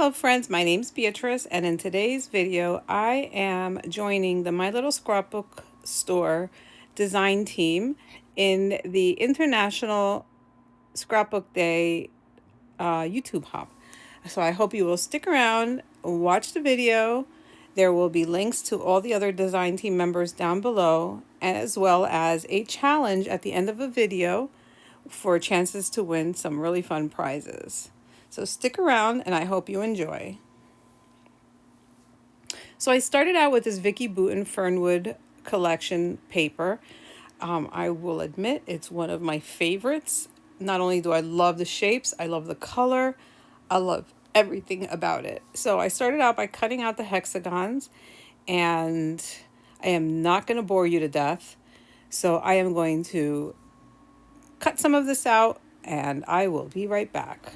Hello friends, my name's Beatrice, and in today's video I am joining the My Little Scrapbook store design team in the International Scrapbook Day YouTube hop. So I hope you will stick around, watch the video. There will be links to all the other design team members down below, as well as a challenge at the end of a video for chances to win some really fun prizes. So stick around and I hope you enjoy. So I started out with this Vicky Bouton Fernwood collection paper. I will admit it's one of my favorites. Not only do I love the shapes, I love the color, I love everything about it. So I started out by cutting out the hexagons, and I am not going to bore you to death. So I am going to cut some of this out and I will be right back.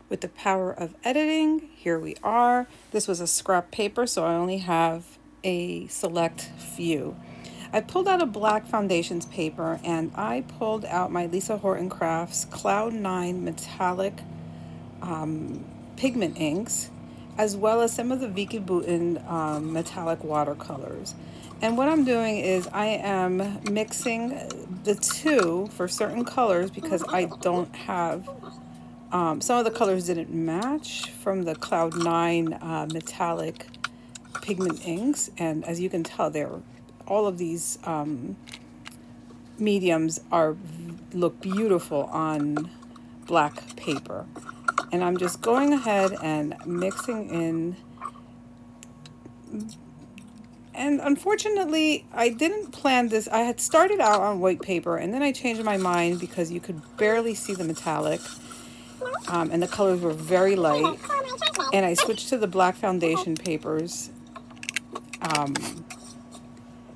With the power of editing, here we are. This was a scrap paper, so I only have a select few. I pulled out a black foundations paper and I pulled out my Lisa Horton Crafts Cloud 9 metallic pigment inks, as well as some of the Vicky Bouton metallic watercolors. And what I'm doing is I am mixing the two for certain colors because I don't have some of the colors didn't match from the Cloud 9 metallic pigment inks, and as you can tell, all of these mediums look beautiful on black paper. And I'm just going ahead and mixing in. And unfortunately, I didn't plan this. I had started out on white paper, and then I changed my mind because you could barely see the metallic. And the colors were very light, and I switched to the black foundation papers.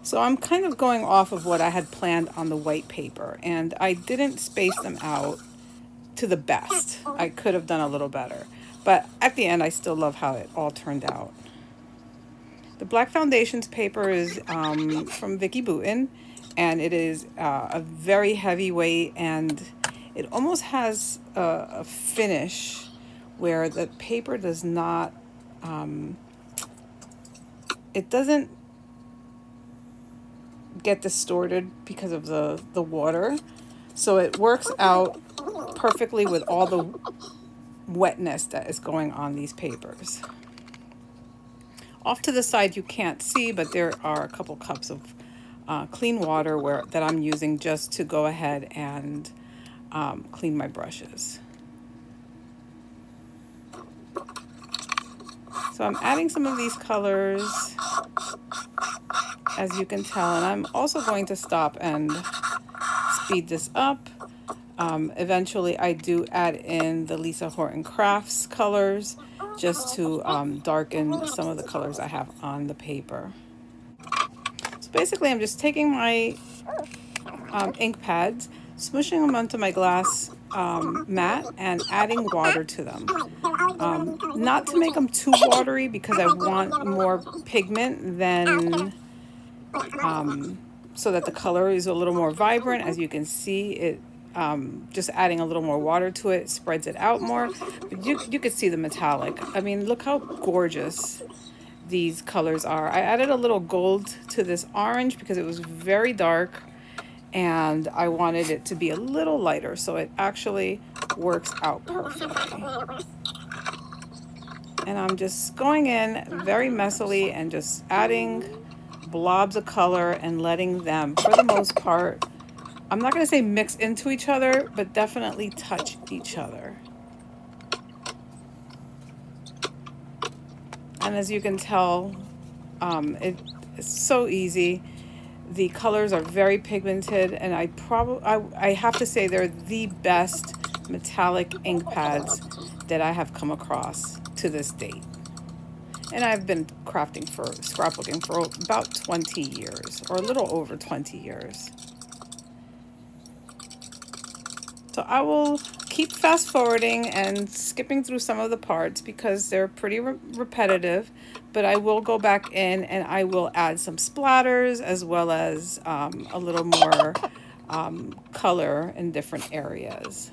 So I'm kind of going off of what I had planned on the white paper, and I didn't space them out to the best. I could have done a little better, but at the end I still love how it all turned out. The black foundations paper is from Vicky Bouton, and it is a very heavyweight, and it almost has a finish where the paper does not, it doesn't get distorted because of the water. So it works out perfectly with all the wetness that is going on these papers. Off to the side you can't see, but there are a couple cups of clean water that I'm using just to go ahead and clean my brushes. So I'm adding some of these colors, as you can tell, and I'm also going to stop and speed this up. Eventually I do add in the Lisa Horton Crafts colors just to darken some of the colors I have on the paper. So basically I'm just taking my ink pads, smushing them onto my glass mat and adding water to them. Not to make them too watery because I want more pigment than so that the color is a little more vibrant. As you can see, it just adding a little more water to it spreads it out more. But you could see the metallic. I mean, look how gorgeous these colors are. I added a little gold to this orange because it was very dark and I wanted it to be a little lighter, so it actually works out perfectly. And I'm just going in very messily and just adding blobs of color and letting them, for the most part, I'm not going to say mix into each other, but definitely touch each other. And as you can tell, it's so easy. The colors are very pigmented, and I have to say they're the best metallic ink pads that I have come across to this date. And I've been scrapbooking for about 20 years, or a little over 20 years. So I will keep fast forwarding and skipping through some of the parts because they're pretty repetitive, but I will go back in and I will add some splatters as well as a little more color in different areas.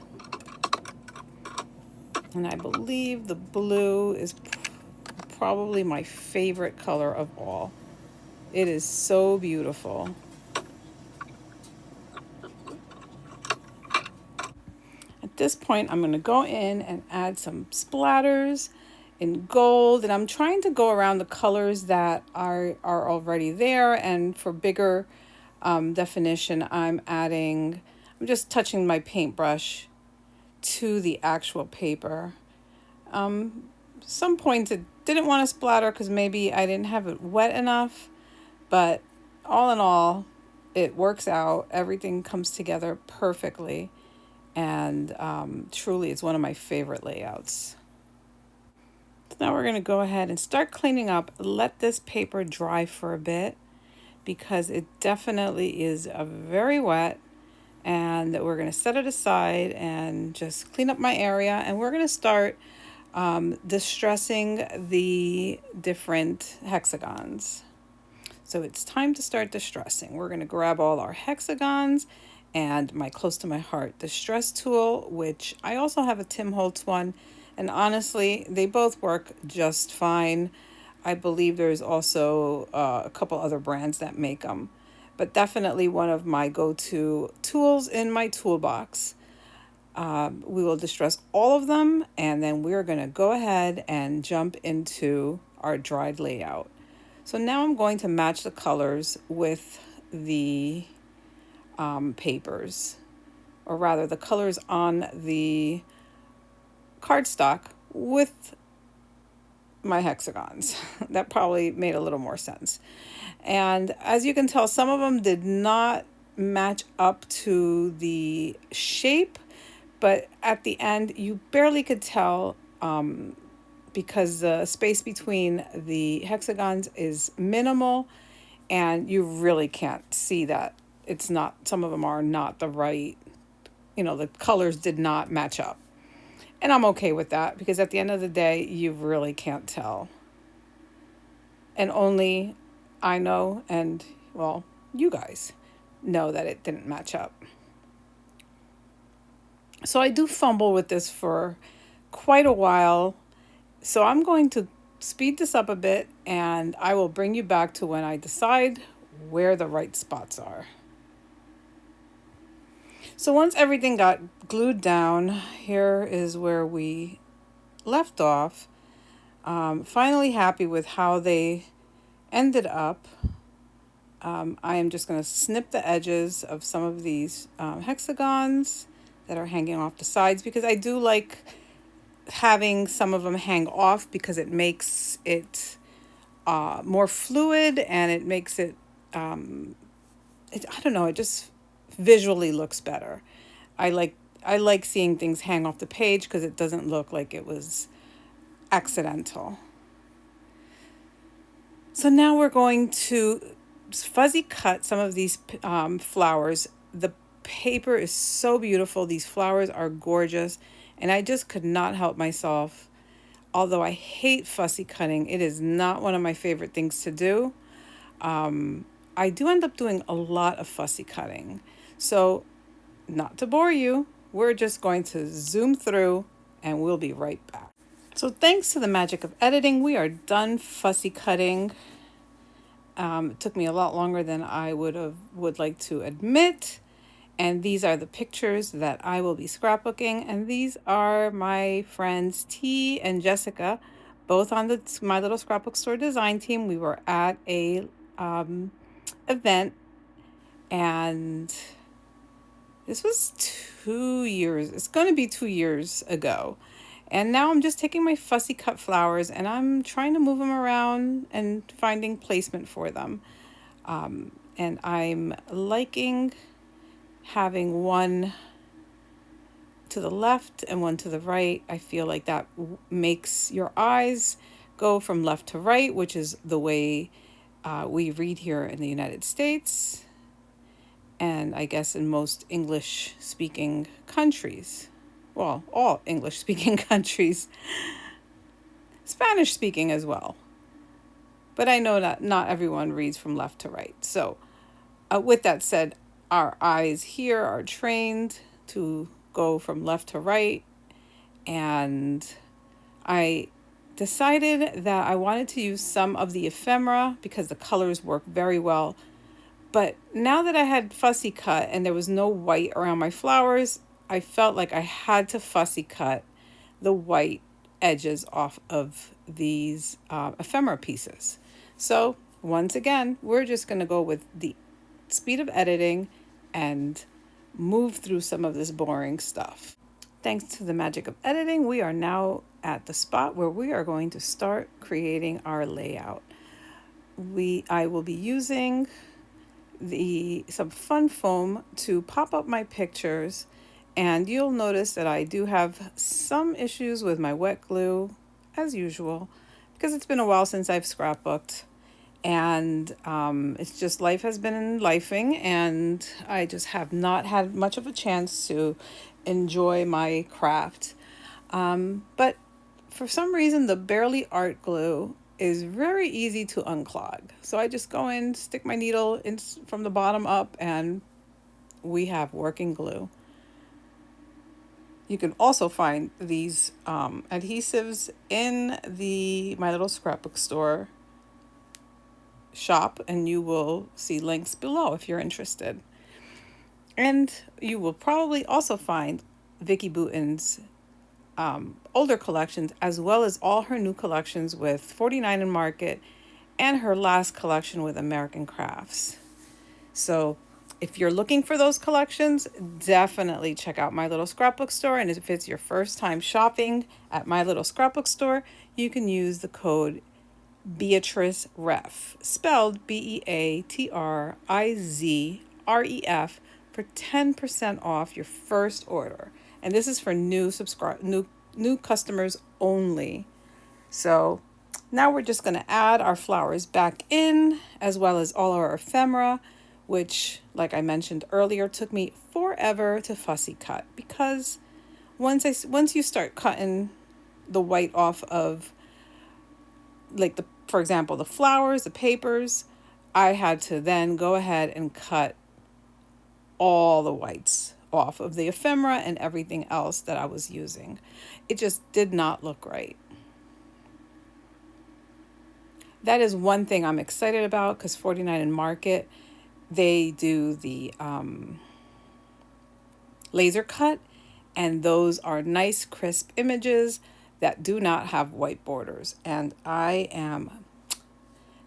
And I believe the blue is probably my favorite color of all. It is so beautiful. At this point, I'm going to go in and add some splatters in gold, and I'm trying to go around the colors that are already there. And for bigger definition, I'm just touching my paintbrush to the actual paper. Some points it didn't want to splatter because maybe I didn't have it wet enough, but all in all, it works out. Everything comes together perfectly, and truly, it's one of my favorite layouts. So now we're going to go ahead and start cleaning up. Let this paper dry for a bit because it definitely is very wet, and we're going to set it aside and just clean up my area, and we're going to start distressing the different hexagons. So it's time to start distressing. We're going to grab all our hexagons and my close to my heart distress tool, which I also have a Tim Holtz one, and honestly they both work just fine. I believe there's also a couple other brands that make them, but definitely one of my go-to tools in my toolbox. We will distress all of them, and then we're going to go ahead and jump into our dried layout. So now I'm going to match the colors with the papers, or rather the colors on the cardstock with my hexagons. That probably made a little more sense. And as you can tell, some of them did not match up to the shape, but at the end you barely could tell because the space between the hexagons is minimal, and you really can't see that it's not, some of them are not the right, the colors did not match up. And I'm okay with that because at the end of the day, you really can't tell. And only I know, and well, you guys know that it didn't match up. So I do fumble with this for quite a while. So I'm going to speed this up a bit, and I will bring you back to when I decide where the right spots are. So once everything got glued down, here is where we left off. Finally happy with how they ended up. I am just going to snip the edges of some of these hexagons that are hanging off the sides, because I do like having some of them hang off because it makes it more fluid, and it makes it, I don't know, it just visually looks better. I like seeing things hang off the page because it doesn't look like it was accidental. So now we're going to fuzzy cut some of these flowers. The paper is so beautiful. These flowers are gorgeous, and I just could not help myself. Although I hate fussy cutting, it is not one of my favorite things to do. I do end up doing a lot of fussy cutting. So not to bore you, we're just going to zoom through and we'll be right back. So thanks to the magic of editing, we are done fussy cutting. It took me a lot longer than I would like to admit. And these are the pictures that I will be scrapbooking. And these are my friends T and Jessica, both on the My Little Scrapbook Store design team. We were at a event, and this was 2 years. It's going to be 2 years ago. And now I'm just taking my fussy cut flowers and I'm trying to move them around and finding placement for them. And I'm liking having one to the left and one to the right. I feel like that makes your eyes go from left to right, which is the way we read here in the United States, and I guess in most English-speaking countries. Well, all English-speaking countries. Spanish-speaking as well. But I know that not everyone reads from left to right. So with that said, our eyes here are trained to go from left to right. And I decided that I wanted to use some of the ephemera because the colors work very well. But now that I had fussy cut and there was no white around my flowers, I felt like I had to fussy cut the white edges off of these ephemera pieces. So once again, we're just going to go with the speed of editing and move through some of this boring stuff. Thanks to the magic of editing, we are now at the spot where we are going to start creating our layout. I will be using some fun foam to pop up my pictures, and you'll notice that I do have some issues with my wet glue as usual because it's been a while since I've scrapbooked, and it's just life has been lifing, and I just have not had much of a chance to enjoy my craft. But for some reason, the Barely Art glue is very easy to unclog. So I just go in, stick my needle in from the bottom up, and we have working glue. You can also find these adhesives in the My Little Scrapbook store shop, and you will see links below if you're interested. And you will probably also find Vicki Boutin's older collections, as well as all her new collections with 49 and Market and her last collection with American Crafts. So if you're looking for those collections, definitely check out My Little Scrapbook store. And if it's your first time shopping at My Little Scrapbook store, you can use the code Beatrice Ref, spelled BEATRIZREF, for 10% off your first order. And this is for new customers only. So now we're just going to add our flowers back in, as well as all our ephemera, which, like I mentioned earlier, took me forever to fussy cut, because once you start cutting the white off of, like, for example, the flowers, the papers, I had to then go ahead and cut all the whites off of the ephemera and everything else that I was using. It just did not look right. That is one thing I'm excited about, because 49 and Market, they do the laser cut, and those are nice crisp images that do not have white borders, and I am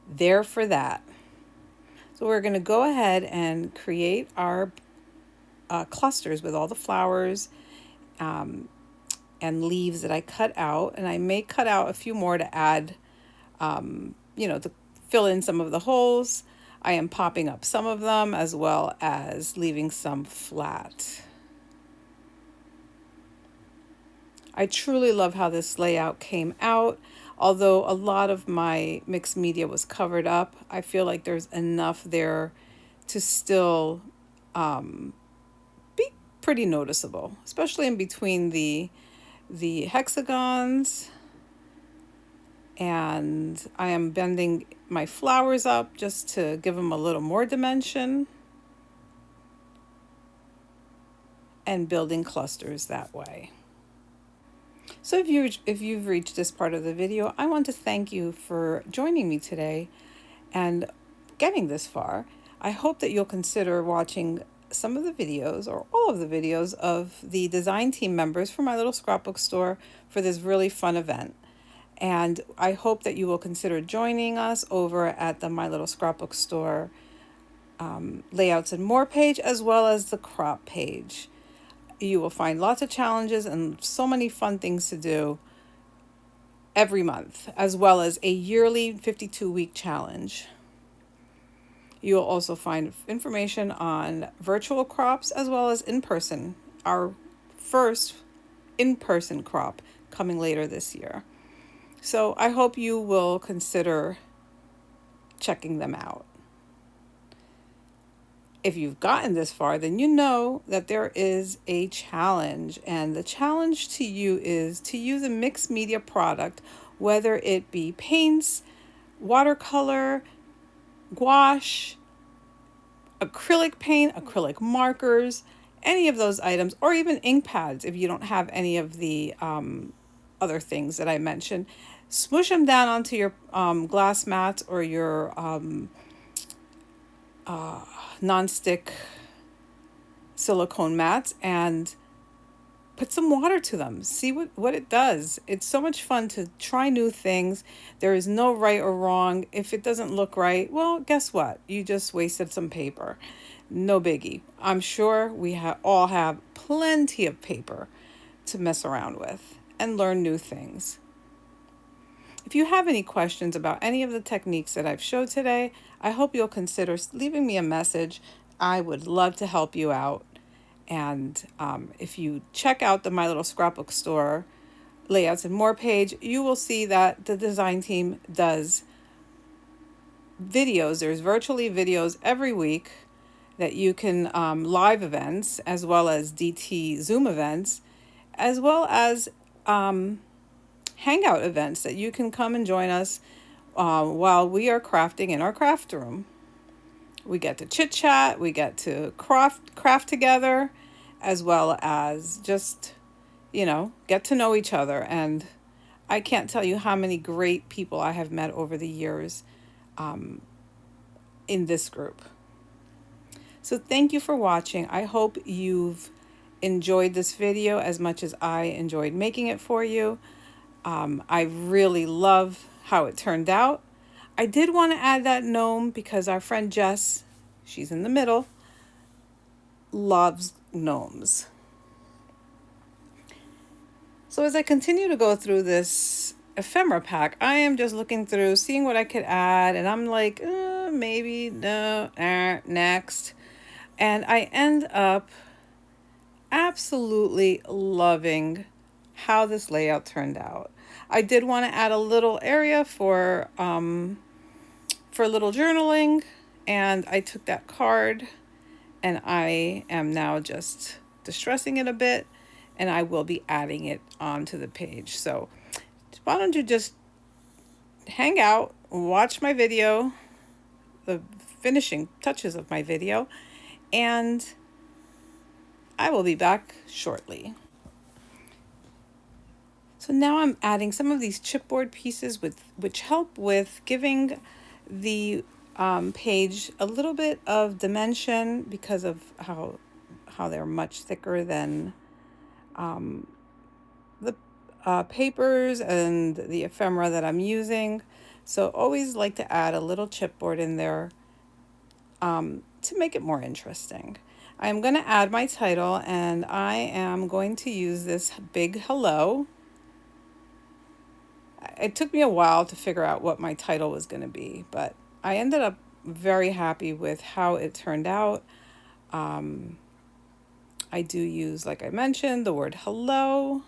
there for that. So we're going to go ahead and create our clusters with all the flowers and leaves that I cut out, and I may cut out a few more to add, to fill in some of the holes. I am popping up some of them, as well as leaving some flat. I truly love how this layout came out. Although a lot of my mixed media was covered up, I feel like there's enough there to still be pretty noticeable, especially in between the hexagons. And I am bending my flowers up just to give them a little more dimension, and building clusters that way. So if you've reached this part of the video, I want to thank you for joining me today and getting this far. I hope that you'll consider watching some of the videos, or all of the videos, of the design team members for My Little Scrapbook store for this really fun event. And I hope that you will consider joining us over at the My Little Scrapbook store layouts and more page, as well as the crop page. You will find lots of challenges and so many fun things to do every month, as well as a yearly 52-week challenge. You will also find information on virtual crops, as well as in-person, our first in-person crop coming later this year. So I hope you will consider checking them out. If you've gotten this far, then you know that there is a challenge, and the challenge to you is to use a mixed media product, whether it be paints, watercolor, gouache, acrylic paint, acrylic markers, any of those items, or even ink pads if you don't have any of the other things that I mentioned. Smoosh them down onto your glass mats or your non-stick silicone mats, and put some water to them. See what it does. It's so much fun to try new things. There is no right or wrong. If it doesn't look right, well, guess what? You just wasted some paper. No biggie. I'm sure we all have plenty of paper to mess around with and learn new things. If you have any questions about any of the techniques that I've showed today, I hope you'll consider leaving me a message. I would love to help you out. And if you check out the My Little Scrapbook store layouts and more page, you will see that the design team does videos. There's virtually videos every week that you can live events, as well as DT Zoom events, as well as hangout events that you can come and join us while we are crafting in our craft room. We get to chit chat, we get to craft together, as well as just, get to know each other. And I can't tell you how many great people I have met over the years in this group. So thank you for watching. I hope you've enjoyed this video as much as I enjoyed making it for you. I really love how it turned out. I did want to add that gnome because our friend Jess, she's in the middle, loves gnomes. So as I continue to go through this ephemera pack, I am just looking through, seeing what I could add, and I'm like, maybe, no, next. And I end up absolutely loving how this layout turned out. I did want to add a little area for a little journaling, and I took that card and I am now just distressing it a bit, and I will be adding it onto the page. So why don't you just hang out, watch my video, the finishing touches of my video, and I will be back shortly. So now I'm adding some of these chipboard pieces which help with giving the page a little bit of dimension because of how they're much thicker than the papers and the ephemera that I'm using. So always like to add a little chipboard in there to make it more interesting. I'm going to add my title, and I am going to use this big hello. It took me a while to figure out what my title was going to be, but I ended up very happy with how it turned out. I do use, like I mentioned, the word hello.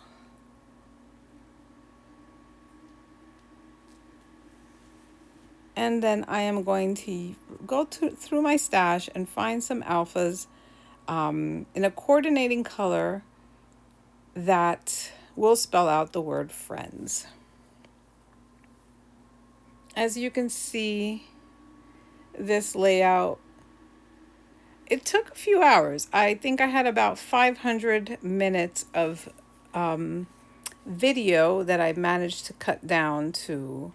And then I am going to go through my stash and find some alphas in a coordinating color that will spell out the word friends. As you can see, this layout, it took a few hours. I think I had about 500 minutes of video that I managed to cut down to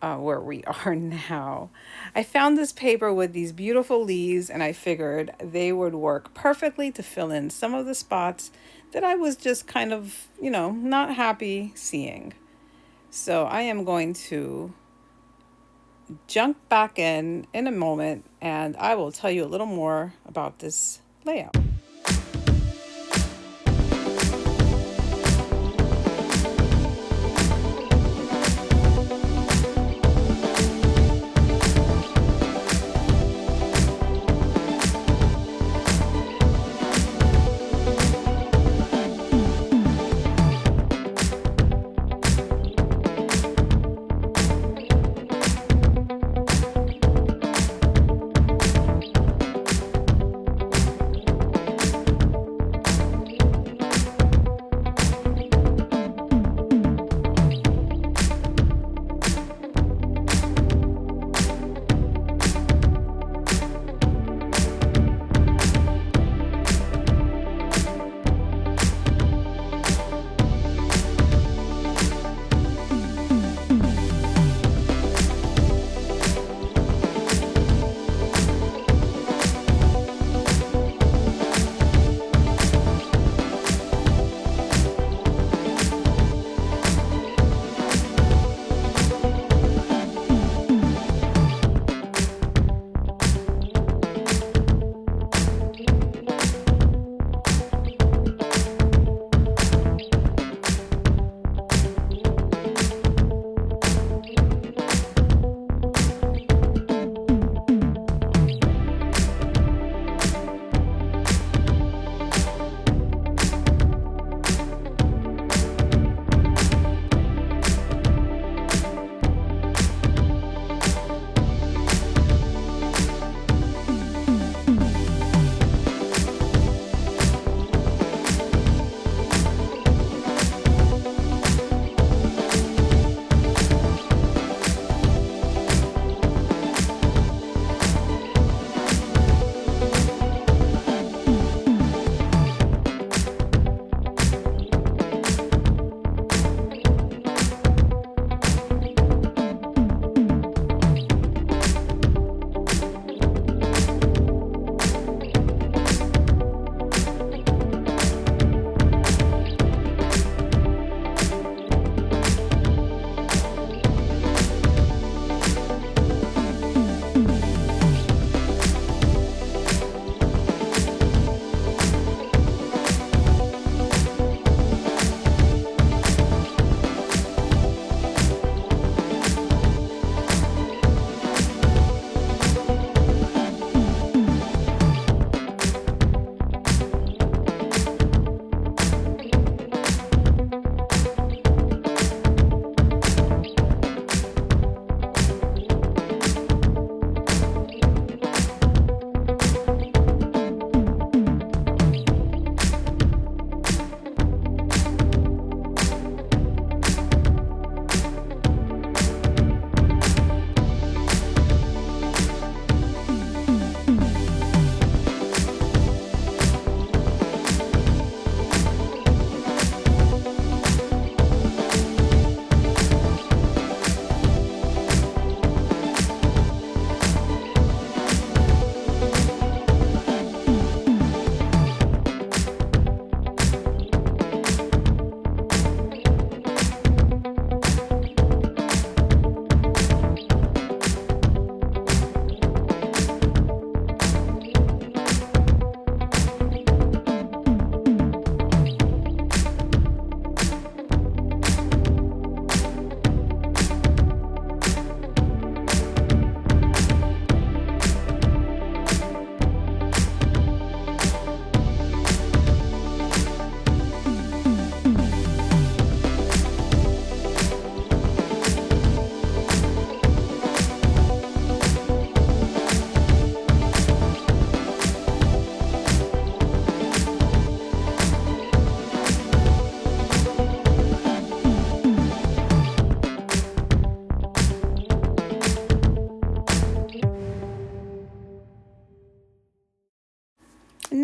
where we are now. I found this paper with these beautiful leaves, and I figured they would work perfectly to fill in some of the spots that I was just kind of, not happy seeing. So I am going to jump back in a moment, and I will tell you a little more about this layout.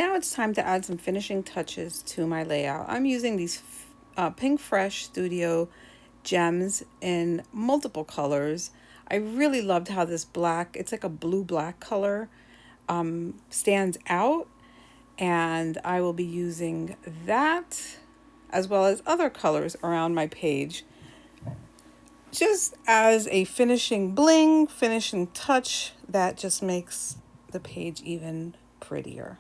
now it's time to add some finishing touches to my layout. I'm using these Pink Fresh Studio gems in multiple colors. I really loved how this black, it's like a blue black color, stands out, and I will be using that as well as other colors around my page just as a finishing bling, finishing touch that just makes the page even prettier.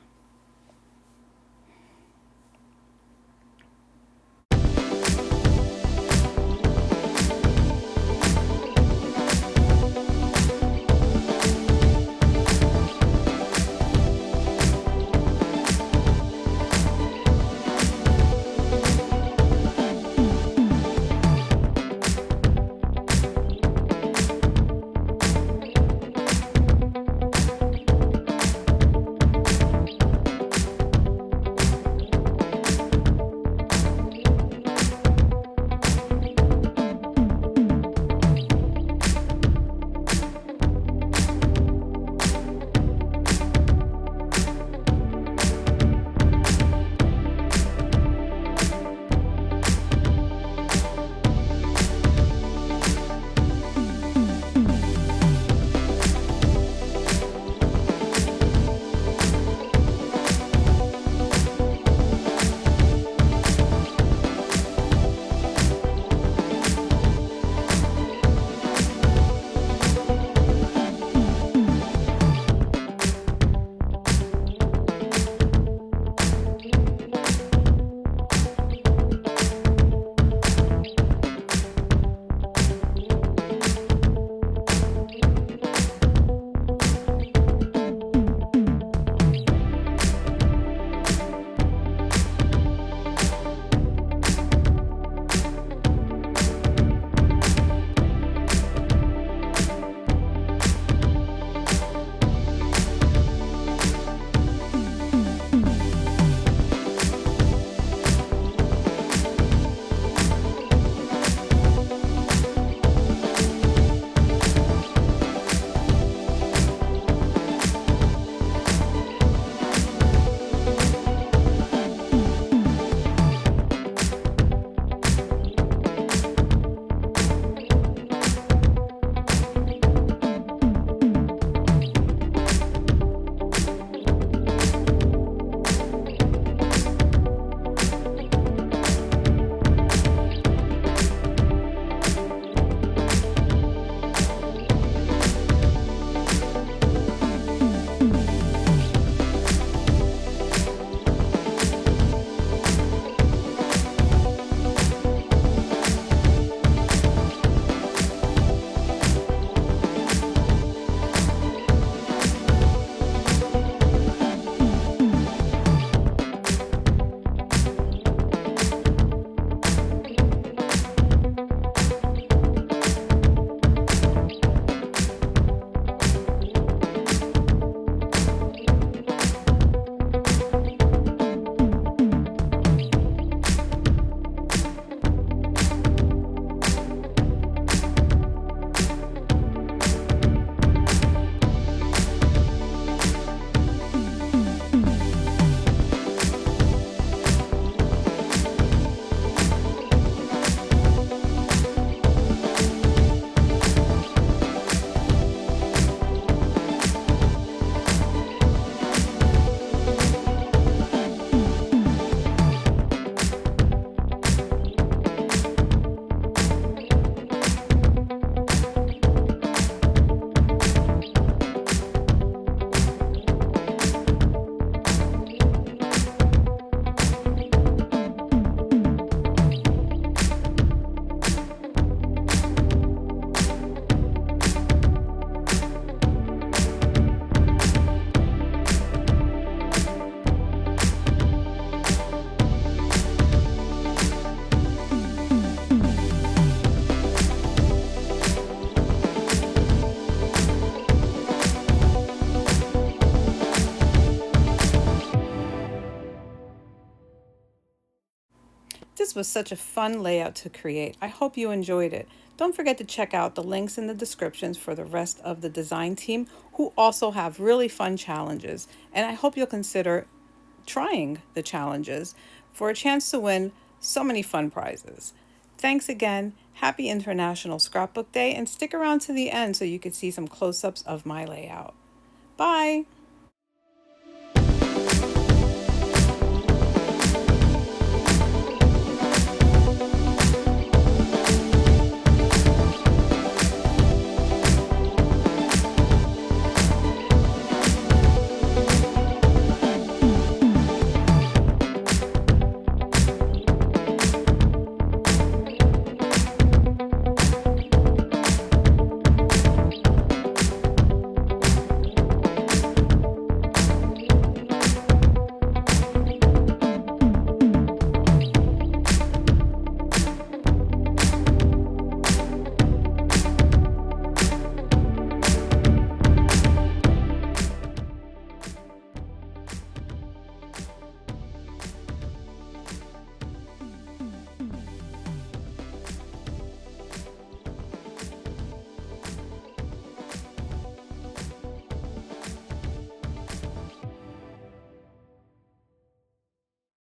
This was such a fun layout to create. I hope you enjoyed it. Don't forget to check out the links in the descriptions for the rest of the design team who also have really fun challenges. And I hope you'll consider trying the challenges for a chance to win so many fun prizes. Thanks again. Happy International Scrapbook Day, and stick around to the end so you can see some close-ups of my layout. Bye!